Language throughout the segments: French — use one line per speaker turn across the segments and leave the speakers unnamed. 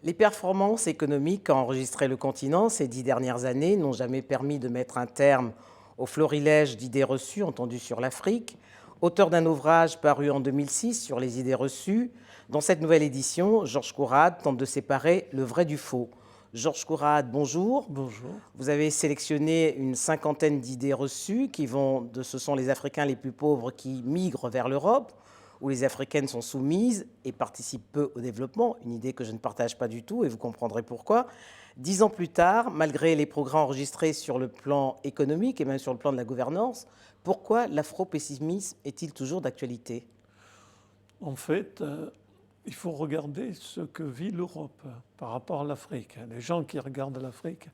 Les performances économiques qu'a enregistrées le continent ces 10 dernières années n'ont jamais permis de mettre un terme au florilège d'idées reçues entendues sur l'Afrique. Auteur d'un ouvrage paru en 2006 sur les idées reçues, dans cette nouvelle édition, Georges Courade tente de séparer le vrai du faux. Georges Courade, bonjour.
Bonjour.
Vous avez sélectionné une cinquantaine d'idées reçues qui vont de ce sont les Africains les plus pauvres qui migrent vers l'Europe, où les Africaines sont soumises et participent peu au développement, une idée que je ne partage pas du tout et vous comprendrez pourquoi. 10 ans plus tard, malgré les progrès enregistrés sur le plan économique et même sur le plan de la gouvernance, pourquoi l'afro-pessimisme est-il toujours d'actualité?
En fait, il faut regarder ce que vit l'Europe par rapport à l'Afrique. Les gens qui regardent l'Afrique,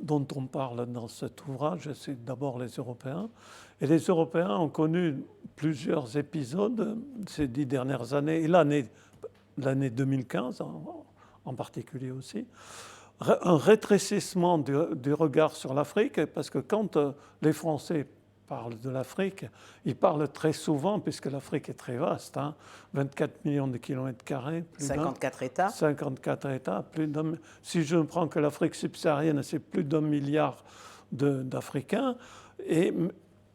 dont on parle dans cet ouvrage, c'est d'abord les Européens. Et les Européens ont connu plusieurs épisodes ces 10 dernières années, et l'année 2015 en particulier aussi. Un rétrécissement du regard sur l'Afrique, parce que quand les Français parlent de l'Afrique, ils parlent très souvent, puisque l'Afrique est très vaste, 24 millions de kilomètres carrés.
54 États.
54 États. Si je ne prends que l'Afrique subsaharienne, c'est plus d'1 milliard d'Africains. Et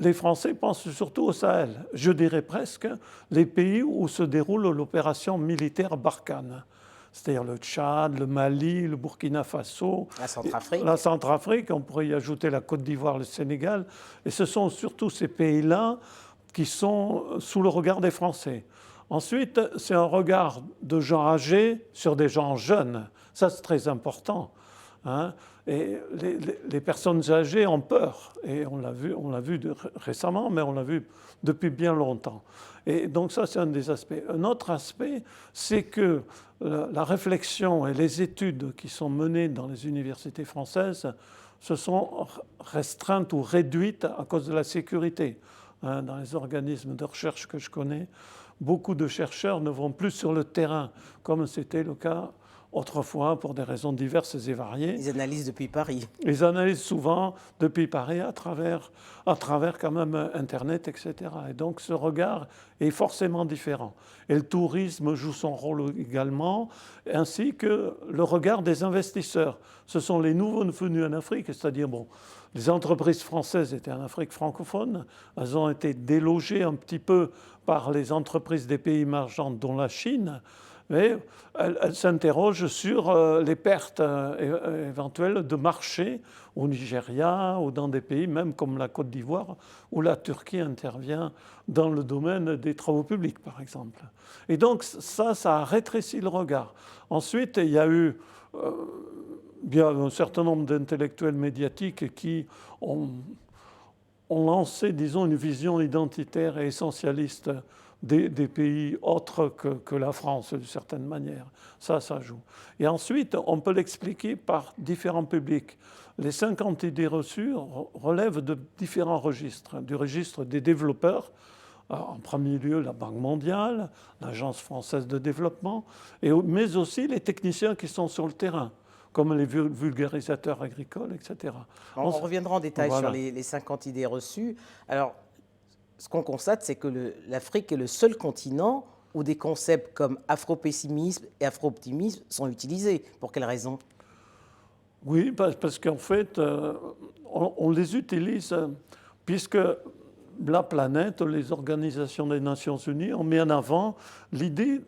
les Français pensent surtout au Sahel. Je dirais presque les pays où se déroule l'opération militaire Barkhane. C'est-à-dire le Tchad, le Mali, le Burkina Faso,
La
Centrafrique, on pourrait y ajouter la Côte d'Ivoire, le Sénégal. Et ce sont surtout ces pays-là qui sont sous le regard des Français. Ensuite, c'est un regard de gens âgés sur des gens jeunes. Ça, c'est très important. Et les personnes âgées ont peur. Et on l'a vu récemment, mais on l'a vu depuis bien longtemps. Et donc ça, c'est un des aspects. Un autre aspect, c'est que la réflexion et les études qui sont menées dans les universités françaises se sont restreintes ou réduites à cause de la sécurité. Dans les organismes de recherche que je connais, beaucoup de chercheurs ne vont plus sur le terrain, comme c'était le cas autrefois pour des raisons diverses et variées.
Ils analysent depuis Paris.
Ils analysent souvent depuis Paris à travers quand même Internet, etc. Et donc ce regard est forcément différent. Et le tourisme joue son rôle également, ainsi que le regard des investisseurs. Ce sont les nouveaux venus en Afrique, c'est-à-dire, les entreprises françaises étaient en Afrique francophone, elles ont été délogées un petit peu par les entreprises des pays émergents, dont la Chine, mais elle s'interroge sur les pertes éventuelles de marché au Nigeria ou dans des pays même comme la Côte d'Ivoire où la Turquie intervient dans le domaine des travaux publics, par exemple. Et donc ça a rétréci le regard. Ensuite, il y a eu bien un certain nombre d'intellectuels médiatiques qui ont lancé, disons, une vision identitaire et essentialiste des pays autres que la France, d'une certaine manière. Ça joue. Et ensuite, on peut l'expliquer par différents publics. Les 50 idées reçues relèvent de différents registres. Du registre des développeurs, en premier lieu la Banque mondiale, l'Agence française de développement, mais aussi les techniciens qui sont sur le terrain, comme les vulgarisateurs agricoles, etc.
On reviendra en détail
voilà.
sur les 50 idées reçues. Alors, ce qu'on constate, c'est que l'Afrique est le seul continent où des concepts comme afro-pessimisme et afro-optimisme sont utilisés. Pour quelle raison?
Oui, parce qu'en fait, on les utilise puisque la planète, les organisations des Nations Unies ont mis en avant l'idée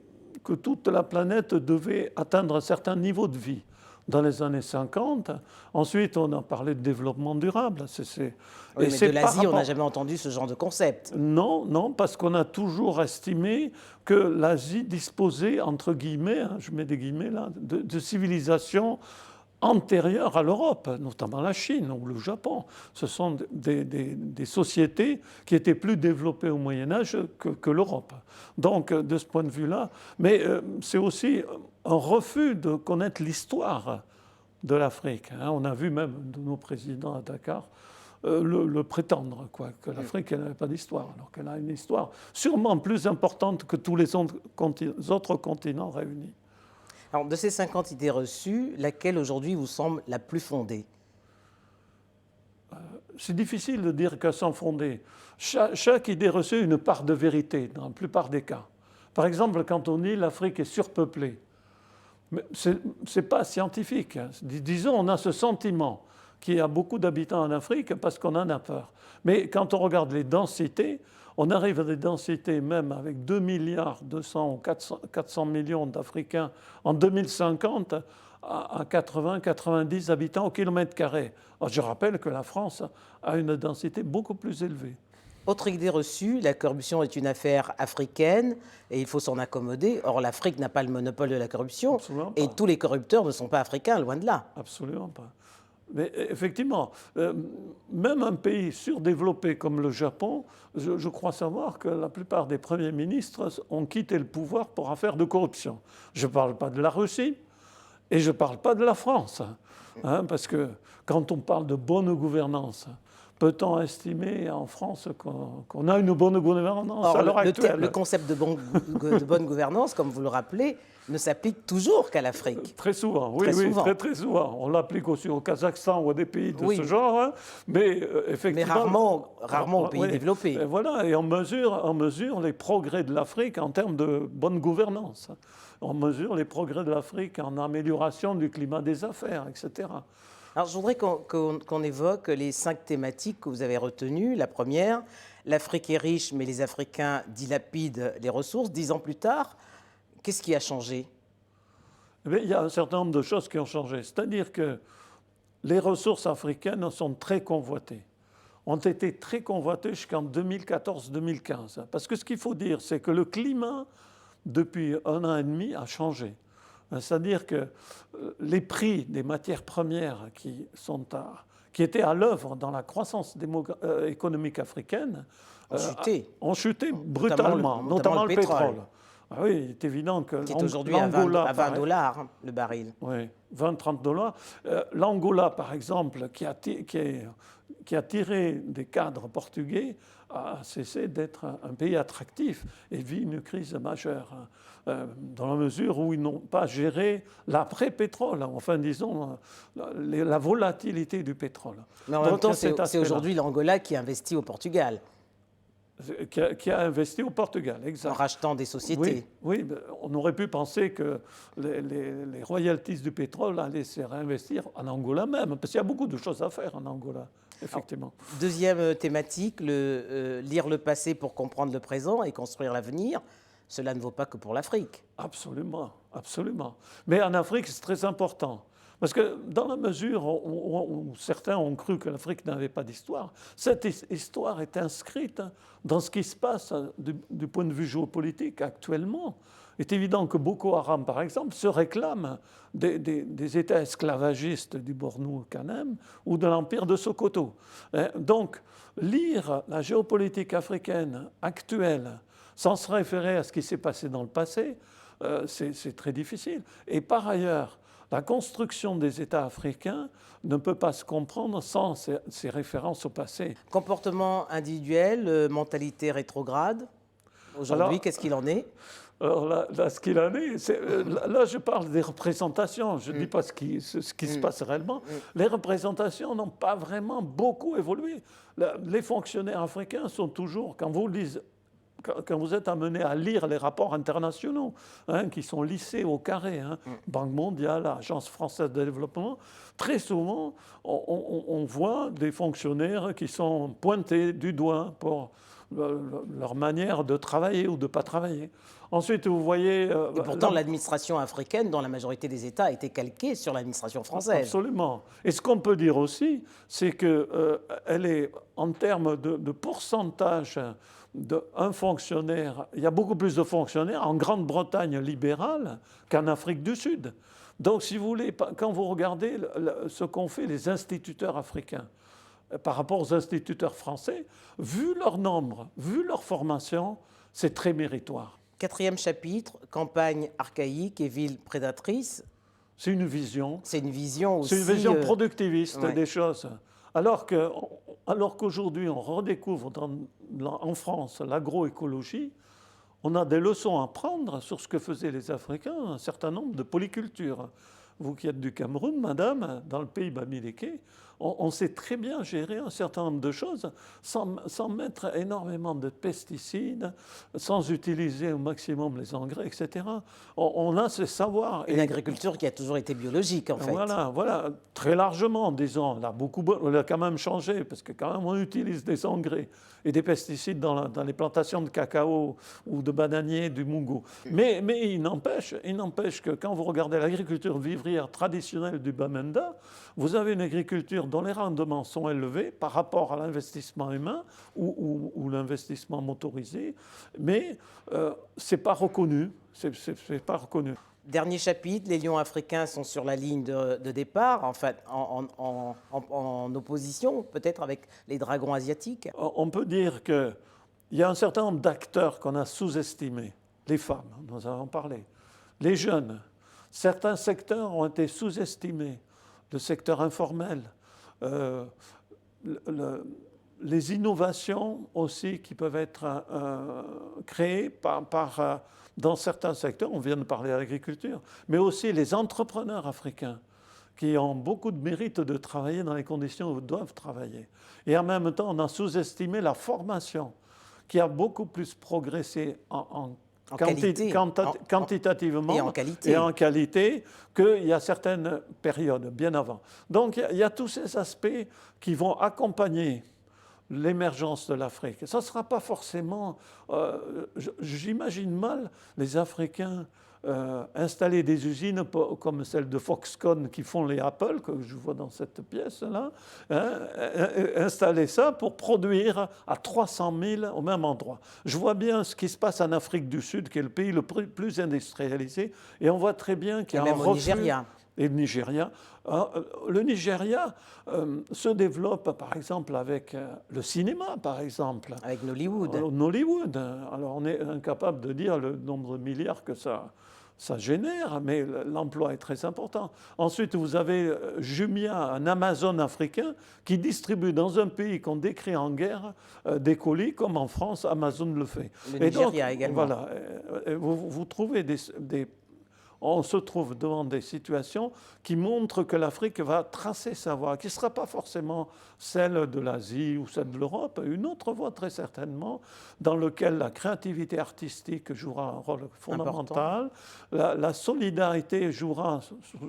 que toute la planète devait atteindre un certain niveau de vie. Dans les années 50. Ensuite, on a parlé de développement durable.
Oui, mais de l'Asie, on n'a jamais entendu ce genre de concept.
Non, parce qu'on a toujours estimé que l'Asie disposait, entre guillemets, je mets des guillemets là, de civilisations antérieures à l'Europe, notamment la Chine ou le Japon. Ce sont des sociétés qui étaient plus développées au Moyen-Âge que l'Europe. Donc, de ce point de vue-là, mais c'est aussi un refus de connaître l'histoire de l'Afrique. On a vu même de nos présidents à Dakar le prétendre, que l'Afrique n'avait pas d'histoire, alors qu'elle a une histoire sûrement plus importante que tous les autres continents réunis.
Alors, de ces 50 idées reçues, laquelle aujourd'hui vous semble la plus fondée?
C'est difficile de dire qu'elles sont fondées. Chaque idée reçue a une part de vérité dans la plupart des cas. Par exemple, quand on dit l'Afrique est surpeuplée, Mais ce n'est pas scientifique. Disons, on a ce sentiment qu'il y a beaucoup d'habitants en Afrique parce qu'on en a peur. Mais quand on regarde les densités, on arrive à des densités même avec 2 milliards 200 ou 400 millions d'Africains en 2050 à 80-90 habitants au kilomètre carré. Alors, je rappelle que la France a une densité beaucoup plus élevée.
Autre idée reçue, la corruption est une affaire africaine et il faut s'en accommoder. Or, l'Afrique n'a pas le monopole de la corruption et tous les corrupteurs ne sont pas africains, loin de là.
Absolument pas. Mais effectivement, même un pays surdéveloppé comme le Japon, je crois savoir que la plupart des premiers ministres ont quitté le pouvoir pour affaire de corruption. Je ne parle pas de la Russie et je ne parle pas de la France. Hein, parce que quand on parle de bonne gouvernance, peut-on estimer en France qu'on a une bonne gouvernance à l'heure actuelle?
Le concept de bonne gouvernance, comme vous le rappelez, ne s'applique toujours qu'à l'Afrique.
Très souvent, oui, très souvent. On l'applique aussi au Kazakhstan ou à des pays de ce genre, hein, mais effectivement...
Mais rarement aux pays développés.
Et voilà, et on mesure les progrès de l'Afrique en termes de bonne gouvernance. On mesure les progrès de l'Afrique en amélioration du climat des affaires, etc.
Alors, je voudrais qu'on évoque les 5 thématiques que vous avez retenues. La première, l'Afrique est riche, mais les Africains dilapident les ressources. 10 ans plus tard, qu'est-ce qui a changé?
Il y a un certain nombre de choses qui ont changé. C'est-à-dire que les ressources africaines sont très convoitées. Ont été très convoitées jusqu'en 2014-2015. Parce que ce qu'il faut dire, c'est que le climat, depuis 1 an et demi, a changé. C'est-à-dire que les prix des matières premières qui étaient à l'œuvre dans la croissance économique africaine ont chuté brutalement, notamment le pétrole. Ah oui, il est évident que
qui est aujourd'hui à 20 dollars le baril.
Oui, 20-30 dollars. L'Angola, par exemple, qui a tiré des cadres portugais, a cessé d'être un pays attractif et vit une crise majeure, dans la mesure où ils n'ont pas géré l'après-pétrole, enfin disons la volatilité du pétrole.
Mais en même temps, c'est aujourd'hui l'Angola qui investit au Portugal.
Qui a investi au Portugal, exact.
En rachetant des sociétés.
Oui, on aurait pu penser que les royalties du pétrole allaient se réinvestir en Angola même, parce qu'il y a beaucoup de choses à faire en Angola, effectivement.
Alors, deuxième thématique, lire le passé pour comprendre le présent et construire l'avenir. Cela ne vaut pas que pour l'Afrique.
Absolument, absolument. Mais en Afrique, c'est très important. Parce que dans la mesure où certains ont cru que l'Afrique n'avait pas d'histoire, cette histoire est inscrite dans ce qui se passe du point de vue géopolitique actuellement. Il est évident que Boko Haram, par exemple, se réclame des États esclavagistes du Bornou-Kanem ou de l'Empire de Sokoto. Donc, lire la géopolitique africaine actuelle sans se référer à ce qui s'est passé dans le passé, c'est très difficile. Et par ailleurs, la construction des États africains ne peut pas se comprendre sans ces références au passé.
Comportement individuel, mentalité rétrograde. Aujourd'hui, qu'est-ce qu'il en est?
Alors là, ce qu'il en est, là je parle des représentations, je ne dis pas ce qui se passe réellement. Les représentations n'ont pas vraiment beaucoup évolué. Les fonctionnaires africains sont toujours, quand vous êtes amené à lire les rapports internationaux, qui sont lissés au carré, Banque mondiale, Agence française de développement, très souvent, on voit des fonctionnaires qui sont pointés du doigt pour leur manière de travailler ou de ne pas travailler. Ensuite, vous voyez...
Et pourtant, l'administration africaine, dans la majorité des États, a été calquée sur l'administration française.
Absolument. Et ce qu'on peut dire aussi, c'est qu'elle est, en termes de pourcentage d'un fonctionnaire, il y a beaucoup plus de fonctionnaires en Grande-Bretagne libérale qu'en Afrique du Sud. Donc, si vous voulez, quand vous regardez ce qu'ont fait les instituteurs africains par rapport aux instituteurs français, vu leur nombre, vu leur formation, c'est très méritoire.
4e chapitre, campagne archaïque et ville prédatrice.
C'est une vision.
C'est une vision aussi...
C'est une vision productiviste des choses. Alors qu'aujourd'hui, on redécouvre en France l'agroécologie, on a des leçons à prendre sur ce que faisaient les Africains, un certain nombre de polycultures. Vous qui êtes du Cameroun, madame, dans le pays Bamileke, on sait très bien gérer un certain nombre de choses sans mettre énormément de pesticides, sans utiliser au maximum les engrais, etc. On a ce savoir.
Une agriculture qui a toujours été biologique, en fait.
Voilà, très largement, disons. On a quand même changé, parce que quand même on utilise des engrais et des pesticides dans les plantations de cacao ou de bananiers, du mungo. Mais il n'empêche que quand vous regardez l'agriculture vivrière traditionnelle du Bamenda, vous avez une agriculture dont les rendements sont élevés par rapport à l'investissement humain ou l'investissement motorisé, mais ce n'est pas reconnu. C'est pas reconnu.
Dernier chapitre, les lions africains sont sur la ligne de départ, en fait, en opposition peut-être avec les dragons asiatiques.
On peut dire qu'il y a un certain nombre d'acteurs qu'on a sous-estimés. Les femmes, nous en avons parlé. Les jeunes. Certains secteurs ont été sous-estimés. Le secteur informel. Les innovations aussi qui peuvent être créées dans certains secteurs, on vient de parler de l'agriculture, mais aussi les entrepreneurs africains qui ont beaucoup de mérite de travailler dans les conditions où ils doivent travailler. Et en même temps, on a sous-estimé la formation qui a beaucoup plus progressé quantitativement et en qualité qu'il y a certaines périodes bien avant. Donc il y a tous ces aspects qui vont accompagner l'émergence de l'Afrique. Ça ne sera pas forcément... j'imagine mal les Africains installer des usines comme celle de Foxconn qui font les Apple, que je vois dans cette pièce-là, installer ça pour produire à 300 000 au même endroit. Je vois bien ce qui se passe en Afrique du Sud, qui est le pays le plus industrialisé, et on voit très bien qu'il y a un refus...
Nigeria.
Et le Nigeria. Le Nigeria se développe, par exemple, avec le cinéma, par exemple.
Avec Nollywood.
Nollywood. Alors, on est incapable de dire le nombre de milliards que ça génère, mais l'emploi est très important. Ensuite, vous avez Jumia, un Amazon africain, qui distribue dans un pays qu'on décrit en guerre des colis, comme en France, Amazon le fait.
Le Nigeria également.
Voilà. Vous trouvez on se trouve devant des situations qui montrent que l'Afrique va tracer sa voie, qui ne sera pas forcément celle de l'Asie ou celle de l'Europe, une autre voie très certainement, dans laquelle la créativité artistique jouera un rôle fondamental, la solidarité jouera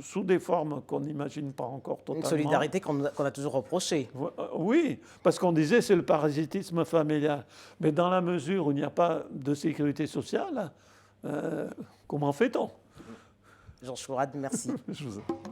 sous des formes qu'on n'imagine pas encore totalement.
Une solidarité qu'on a toujours reprochée.
Oui, parce qu'on disait c'est le parasitisme familial. Mais dans la mesure où il n'y a pas de sécurité sociale, comment fait-on ?
Georges Fourade, merci.
Je vous en prie.